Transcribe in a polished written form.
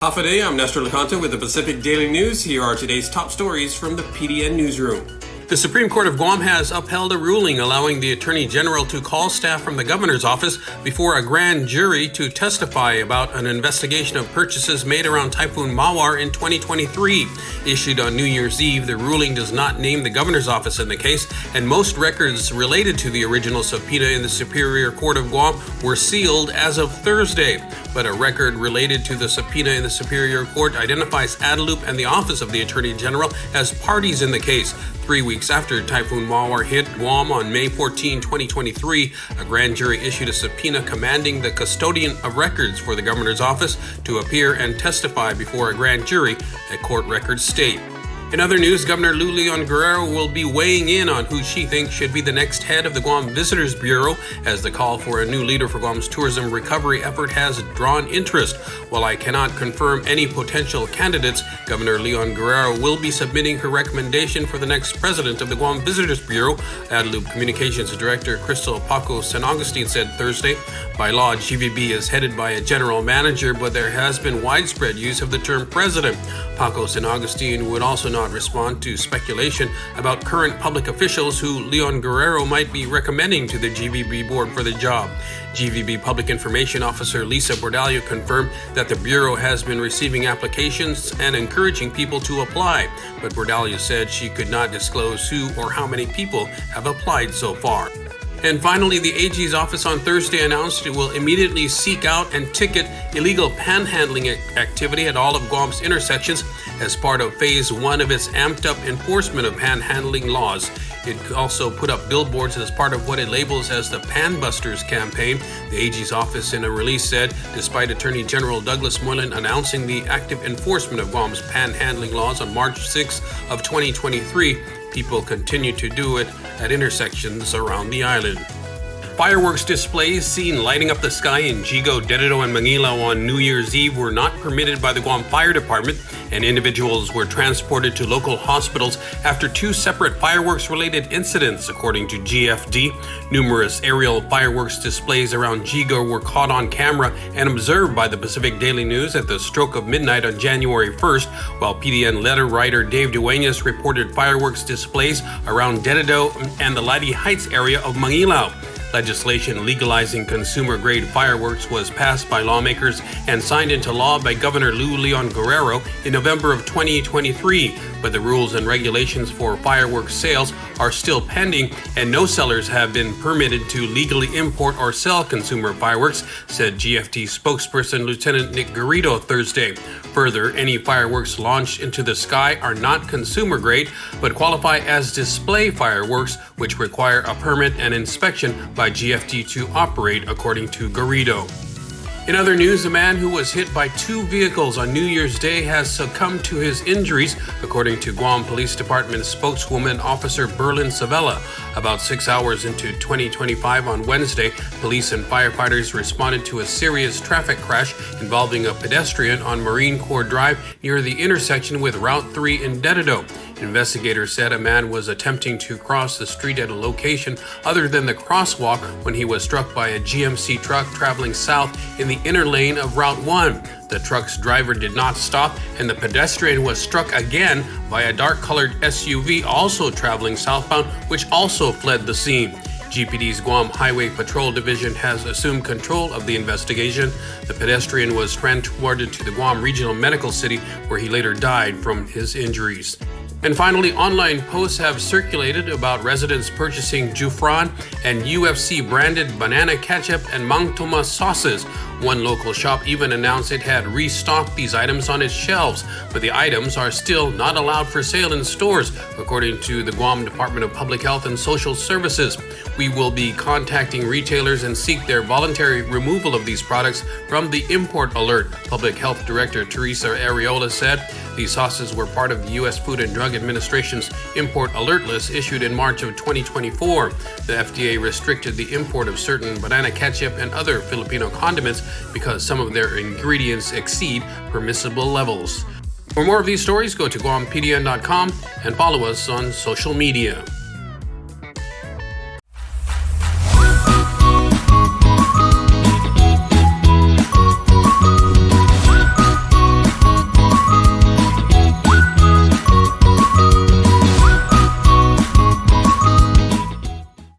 Half a day, I'm Nestor Leconte with the Pacific Daily News. Here are today's top stories from the PDN Newsroom. The Supreme Court of Guam has upheld a ruling allowing the Attorney General to call staff from the governor's office before a grand jury to testify about an investigation of purchases made around Typhoon Mawar in 2023. Issued on New Year's Eve, the ruling does not name the governor's office in the case, and most records related to the original subpoena in the Superior Court of Guam were sealed as of Thursday. But a record related to the subpoena in the Superior Court identifies Adelup and the Office of the Attorney General as parties in the case. 3 weeks after Typhoon Mawar hit Guam on May 14, 2023, a grand jury issued a subpoena commanding the custodian of records for the governor's office to appear and testify before a grand jury, a court records state. In other news, Governor Lou Leon Guerrero will be weighing in on who she thinks should be the next head of the Guam Visitors Bureau, as the call for a new leader for Guam's tourism recovery effort has drawn interest. While I cannot confirm any potential candidates, Governor Leon Guerrero will be submitting her recommendation for the next president of the Guam Visitors Bureau. Adelup Communications Director Crystal Paco San Agustin said Thursday, by law, GVB is headed by a general manager, but there has been widespread use of the term president. Paco San Agustin would also not respond to speculation about current public officials who Leon Guerrero might be recommending to the GVB board for the job. GVB Public Information Officer Lisa Bordallo confirmed that the Bureau has been receiving applications and encouraging people to apply, but Bordallo said she could not disclose who or how many people have applied so far. And finally, the AG's office on Thursday announced it will immediately seek out and ticket illegal panhandling activity at all of Guam's intersections as part of Phase 1 of its amped-up enforcement of panhandling laws. It also put up billboards as part of what it labels as the Panbusters campaign. The AG's office in a release said, despite Attorney General Douglas Moylan announcing the active enforcement of Guam's panhandling laws on March 6 of 2023, people continue to do it at intersections around the island. Fireworks displays seen lighting up the sky in Jigo, Dededo, and Manila on New Year's Eve were not permitted by the Guam Fire Department, and individuals were transported to local hospitals after two separate fireworks-related incidents, according to GFD. Numerous aerial fireworks displays around Jigo were caught on camera and observed by the Pacific Daily News at the stroke of midnight on January 1st, while PDN letter writer Dave Duenas reported fireworks displays around Dededo and the Lady Heights area of Manila. Legislation legalizing consumer-grade fireworks was passed by lawmakers and signed into law by Governor Lou Leon Guerrero in November of 2023, but the rules and regulations for fireworks sales are still pending, and no sellers have been permitted to legally import or sell consumer fireworks, said GFT spokesperson Lieutenant Nick Garrido Thursday. Further, any fireworks launched into the sky are not consumer-grade, but qualify as display fireworks, which require a permit and inspection by GFT to operate, according to Garrido. In other news, a man who was hit by two vehicles on New Year's Day has succumbed to his injuries, according to Guam Police Department spokeswoman Officer Berlin Savella. About 6 hours into 2025 on Wednesday, police and firefighters responded to a serious traffic crash involving a pedestrian on Marine Corps Drive near the intersection with Route 3 in Dededo. Investigators said a man was attempting to cross the street at a location other than the crosswalk when he was struck by a GMC truck traveling south in the inner lane of Route 1. The truck's driver did not stop, and the pedestrian was struck again by a dark-colored SUV also traveling southbound, which also fled the scene. GPD's Guam Highway Patrol Division has assumed control of the investigation. The pedestrian was transported to the Guam Regional Medical City, where he later died from his injuries. And finally, online posts have circulated about residents purchasing Jufran and UFC branded banana ketchup and Mang Tomas sauces. One local shop even announced it had restocked these items on its shelves, but the items are still not allowed for sale in stores, according to the Guam Department of Public Health and Social Services. We will be contacting retailers and seek their voluntary removal of these products from the import alert, Public Health Director Teresa Areola said. These sauces were part of the U.S. Food and Drug Administration's import alert list issued in March of 2024. The FDA restricted the import of certain banana ketchup and other Filipino condiments because some of their ingredients exceed permissible levels. For more of these stories, go to GuamPDN.com and follow us on social media.